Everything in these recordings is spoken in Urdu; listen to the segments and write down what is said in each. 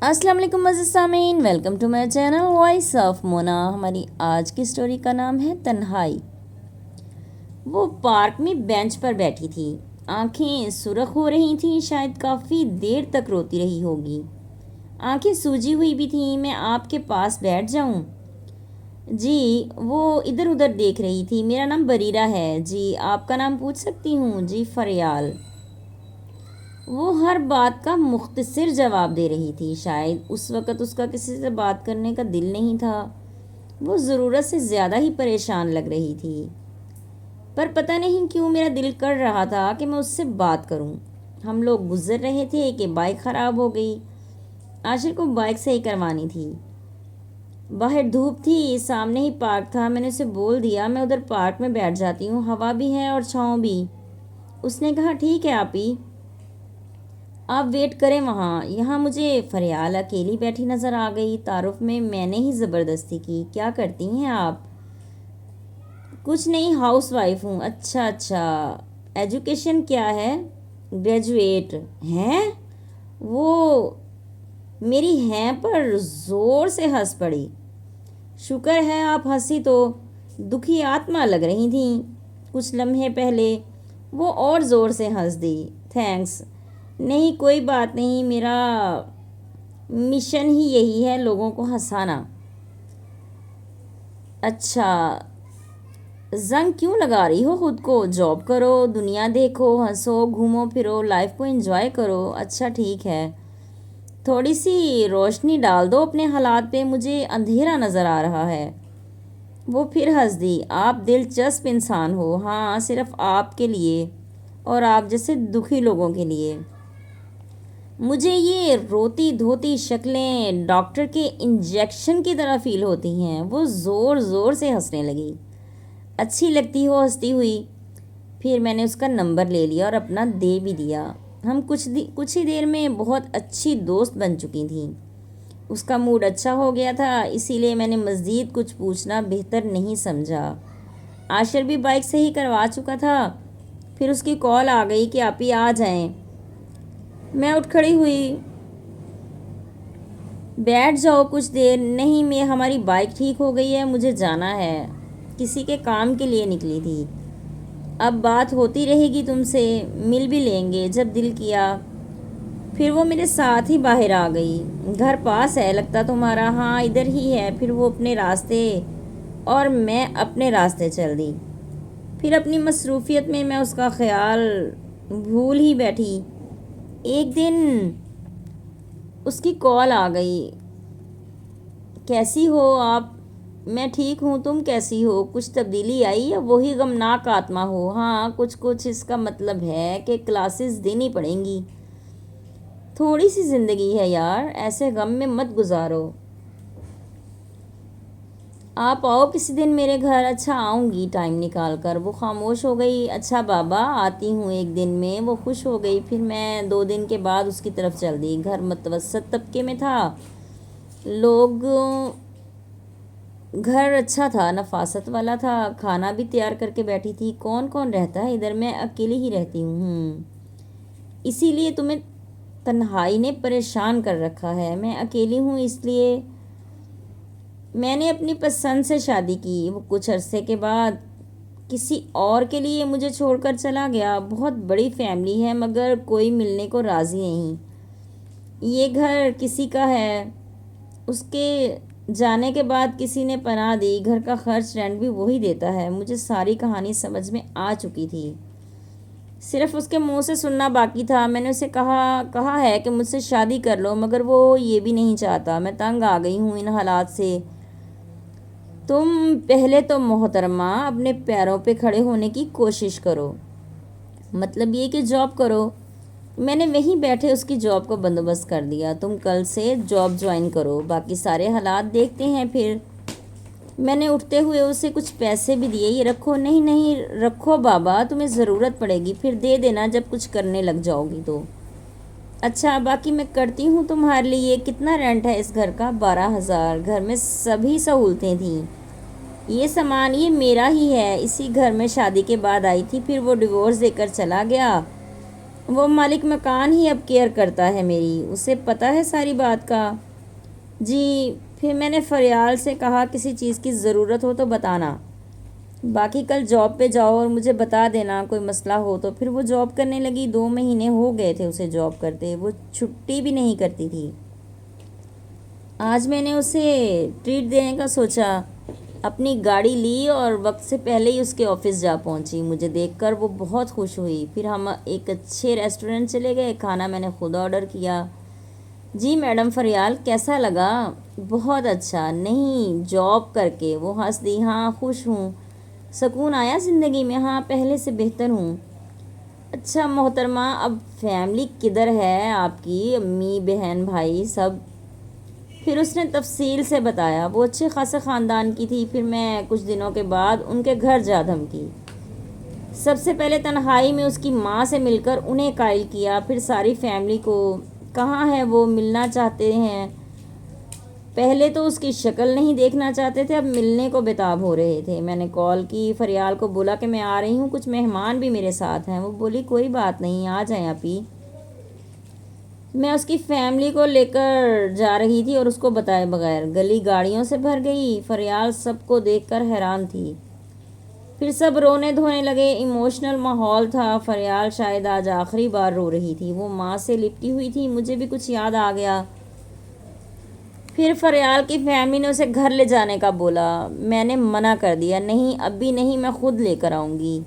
السلام علیکم عزیز سامعین، welcome to my channel voice of Mona. ہماری آج کی سٹوری کا نام ہے تنہائی۔ وہ پارک میں بینچ پر بیٹھی تھی، آنکھیں سرخ ہو رہی تھیں، شاید کافی دیر تک روتی رہی ہوگی۔ آنکھیں سوجی ہوئی بھی تھیں۔ میں آپ کے پاس بیٹھ جاؤں؟ جی، وہ ادھر ادھر دیکھ رہی تھی۔ میرا نام بریرہ ہے۔ جی، آپ کا نام پوچھ سکتی ہوں؟ جی، فریال۔ وہ ہر بات کا مختصر جواب دے رہی تھی۔ شاید اس وقت اس کا کسی سے بات کرنے کا دل نہیں تھا۔ وہ ضرورت سے زیادہ ہی پریشان لگ رہی تھی، پر پتہ نہیں کیوں میرا دل کر رہا تھا کہ میں اس سے بات کروں۔ ہم لوگ گزر رہے تھے کہ بائک خراب ہو گئی۔ عاشر کو بائک صحیح کروانی تھی۔ باہر دھوپ تھی، سامنے ہی پارک تھا۔ میں نے اسے بول دیا میں ادھر پارک میں بیٹھ جاتی ہوں، ہوا بھی ہے اور چھاؤں بھی۔ اس نے کہا ٹھیک ہے آپی، آپ ویٹ کریں وہاں۔ یہاں مجھے فریال اکیلی بیٹھی نظر آ گئی۔ تعارف میں نے ہی زبردستی کی۔ کیا کرتی ہیں آپ؟ کچھ نہیں، ہاؤس وائف ہوں۔ اچھا، ایجوکیشن کیا ہے؟ گریجویٹ ہیں؟ وہ میری ہیں پر زور سے ہنس پڑی۔ شکر ہے آپ ہنسی تو، دکھی آتما لگ رہی تھیں کچھ لمحے پہلے۔ وہ اور زور سے ہنس دی۔ تھینکس، نہیں کوئی بات نہیں، میرا مشن ہی یہی ہے، لوگوں کو ہنسانا۔ اچھا، زنگ کیوں لگا رہی ہو خود کو؟ جاب کرو، دنیا دیکھو، ہنسو، گھومو پھرو، لائف کو انجوائے کرو۔ اچھا ٹھیک ہے، تھوڑی سی روشنی ڈال دو اپنے حالات پہ، مجھے اندھیرا نظر آ رہا ہے۔ وہ پھر ہنس دی۔ آپ دلچسپ انسان ہو۔ ہاں، صرف آپ کے لیے اور آپ جیسے دکھی لوگوں کے لیے۔ مجھے یہ روتی دھوتی شکلیں ڈاکٹر کے انجیکشن کی طرح فیل ہوتی ہیں۔ وہ زور زور سے ہنسنے لگی۔ اچھی لگتی ہو ہنستی ہوئی۔ پھر میں نے اس کا نمبر لے لیا اور اپنا دے بھی دیا۔ ہم کچھ ہی دیر میں بہت اچھی دوست بن چکی تھیں۔ اس کا موڈ اچھا ہو گیا تھا، اسی لیے میں نے مزید کچھ پوچھنا بہتر نہیں سمجھا۔ عاشر بھی بائک صحیح کروا چکا تھا۔ پھر اس کی کال آ گئی کہ آپ ہی آ جائیں۔ میں اٹھ کھڑی ہوئی۔ بیٹھ جاؤ کچھ دیر۔ نہیں، ہماری بائک ٹھیک ہو گئی ہے، مجھے جانا ہے، کسی کے کام کے لیے نکلی تھی۔ اب بات ہوتی رہے گی تم سے، مل بھی لیں گے جب دل کیا۔ پھر وہ میرے ساتھ ہی باہر آ گئی۔ گھر پاس ہے لگتا تمہارا؟ ہاں، ادھر ہی ہے۔ پھر وہ اپنے راستے اور میں اپنے راستے چل دی۔ پھر اپنی مصروفیت میں اس کا خیال بھول ہی بیٹھی۔ ایک دن اس کی کال آ گئی۔ کیسی ہو آپ؟ میں ٹھیک ہوں، تم کیسی ہو؟ کچھ تبدیلی آئی یا وہی غمناک آتما ہو؟ ہاں، کچھ اس کا مطلب ہے کہ کلاسز دینی پڑیں گی۔ تھوڑی سی زندگی ہے یار، ایسے غم میں مت گزارو۔ آپ آؤ کسی دن میرے گھر۔ اچھا، آؤں گی ٹائم نکال کر۔ وہ خاموش ہو گئی۔ اچھا بابا، آتی ہوں ایک دن میں۔ وہ خوش ہو گئی۔ پھر میں 2 دن کے بعد اس کی طرف چل دی۔ گھر متوسط طبقے میں تھا، گھر اچھا تھا، نفاست والا تھا، کھانا بھی تیار کر کے بیٹھی تھی۔ کون رہتا ہے ادھر؟ میں اکیلی ہی رہتی ہوں۔ اسی لیے تمہیں تنہائی نے پریشان کر رکھا ہے؟ میں اکیلی ہوں اس لیے میں نے اپنی پسند سے شادی کی۔ وہ کچھ عرصے کے بعد کسی اور کے لیے مجھے چھوڑ کر چلا گیا۔ بہت بڑی فیملی ہے مگر کوئی ملنے کو راضی نہیں۔ یہ گھر کسی کا ہے، اس کے جانے کے بعد کسی نے پناہ دی۔ گھر کا خرچ رینٹ بھی وہی دیتا ہے۔ مجھے ساری کہانی سمجھ میں آ چکی تھی، صرف اس کے منہ سے سننا باقی تھا۔ میں نے اسے کہا ہے کہ مجھ سے شادی کر لو، مگر وہ یہ بھی نہیں چاہتا۔ میں تنگ آ گئی ہوں ان حالات سے۔ تم پہلے تو محترمہ اپنے پیروں پہ کھڑے ہونے کی کوشش کرو، مطلب یہ کہ جاب کرو۔ میں نے وہیں بیٹھے اس کی جاب کا بندوبست کر دیا۔ تم کل سے جاب جوائن کرو، باقی سارے حالات دیکھتے ہیں پھر۔ میں نے اٹھتے ہوئے اسے کچھ پیسے بھی دیے۔ یہ رکھو۔ نہیں رکھو بابا، تمہیں ضرورت پڑے گی، پھر دے دینا جب کچھ کرنے لگ جاؤ گی تو۔ اچھا، باقی میں کرتی ہوں تمہارے لیے۔ کتنا رینٹ ہے اس گھر کا؟ 12,000۔ گھر میں سبھی سہولتیں تھیں۔ یہ سامان یہ میرا ہی ہے، اسی گھر میں شادی کے بعد آئی تھی، پھر وہ ڈیورس دے کر چلا گیا۔ وہ مالک مکان ہی اب کیئر کرتا ہے میری، اسے پتہ ہے ساری بات کا۔ جی۔ پھر میں نے فریال سے کہا کسی چیز کی ضرورت ہو تو بتانا، باقی کل جاب پہ جاؤ اور مجھے بتا دینا کوئی مسئلہ ہو تو۔ پھر وہ جاب کرنے لگی، 2 مہینے ہو گئے تھے اسے جاب کرتے، وہ چھٹی بھی نہیں کرتی تھی۔ آج میں نے اسے ٹریٹ دینے کا سوچا، اپنی گاڑی لی اور وقت سے پہلے ہی اس کے آفس جا پہنچی۔ مجھے دیکھ کر وہ بہت خوش ہوئی۔ پھر ہم ایک اچھے ریسٹورنٹ چلے گئے، کھانا میں نے خود آرڈر کیا۔ جی میڈم فریال کیسا لگا؟ بہت اچھا۔ نہیں جاب کر کے؟ وہ ہنس دی۔ ہاں خوش ہوں، سکون آیا زندگی میں؟ ہاں پہلے سے بہتر ہوں۔ اچھا محترمہ، اب فیملی کدھر ہے آپ کی؟ امی بہن بھائی سب؟ پھر اس نے تفصیل سے بتایا۔ وہ اچھے خاصے خاندان کی تھی۔ پھر میں کچھ دنوں کے بعد ان کے گھر جا دھمکی۔ سب سے پہلے تنہائی میں اس کی ماں سے مل کر انہیں قائل کیا، پھر ساری فیملی کو۔ کہاں ہے وہ؟ ملنا چاہتے ہیں۔ پہلے تو اس کی شکل نہیں دیکھنا چاہتے تھے، اب ملنے کو بےتاب ہو رہے تھے۔ میں نے کال کی، فریال کو بولا کہ میں آ رہی ہوں، کچھ مہمان بھی میرے ساتھ ہیں۔ وہ بولی کوئی بات نہیں، آ جائیں اپی۔ میں اس کی فیملی کو لے کر جا رہی تھی اور اس کو بتائے بغیر۔ گلی گاڑیوں سے بھر گئی، فریال سب کو دیکھ کر حیران تھی۔ پھر سب رونے دھونے لگے، ایموشنل ماحول تھا۔ فریال شاید آج آخری بار رو رہی تھی، وہ ماں سے لپٹی ہوئی تھی۔ مجھے بھی کچھ یاد آ گیا۔ پھر فریال کی فیملی نے اسے گھر لے جانے کا بولا، میں نے منع کر دیا، نہیں اب بھی نہیں، میں خود لے کر آؤں گی۔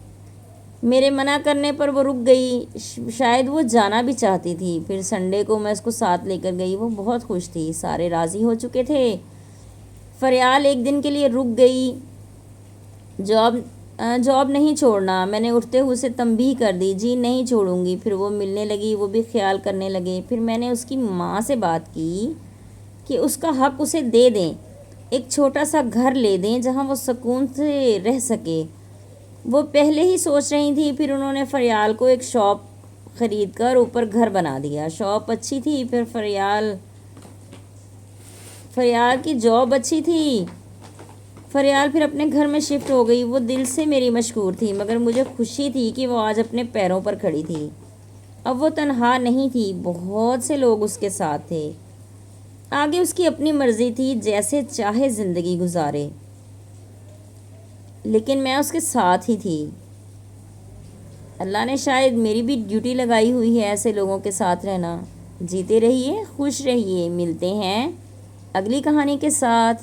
میرے منع کرنے پر وہ رک گئی، شاید وہ جانا بھی چاہتی تھی۔ پھر سنڈے کو میں اس کو ساتھ لے کر گئی، وہ بہت خوش تھی، سارے راضی ہو چکے تھے۔ فریال ایک دن کے لیے رک گئی۔ جاب نہیں چھوڑنا، میں نے اٹھتے ہوئے اسے تنبیہ کر دی۔ جی نہیں چھوڑوں گی۔ پھر وہ ملنے لگی، وہ بھی خیال کرنے لگے۔ پھر میں نے اس کی ماں سے بات کی کہ اس کا حق اسے دے دیں، ایک چھوٹا سا گھر لے دیں جہاں وہ سکون سے رہ سکے۔ وہ پہلے ہی سوچ رہی تھی۔ پھر انہوں نے فریال کو ایک شاپ خرید کر اوپر گھر بنا دیا۔ شاپ اچھی تھی، پھر فریال کی جاب اچھی تھی۔ فریال پھر اپنے گھر میں شفٹ ہو گئی۔ وہ دل سے میری مشکور تھی، مگر مجھے خوشی تھی کہ وہ آج اپنے پیروں پر کھڑی تھی۔ اب وہ تنہا نہیں تھی، بہت سے لوگ اس کے ساتھ تھے۔ آگے اس کی اپنی مرضی تھی، جیسے چاہے زندگی گزارے، لیکن میں اس کے ساتھ ہی تھی۔ اللہ نے شاید میری بھی ڈیوٹی لگائی ہوئی ہے ایسے لوگوں کے ساتھ رہنا۔ جیتے رہیے، خوش رہیے، ملتے ہیں اگلی کہانی کے ساتھ۔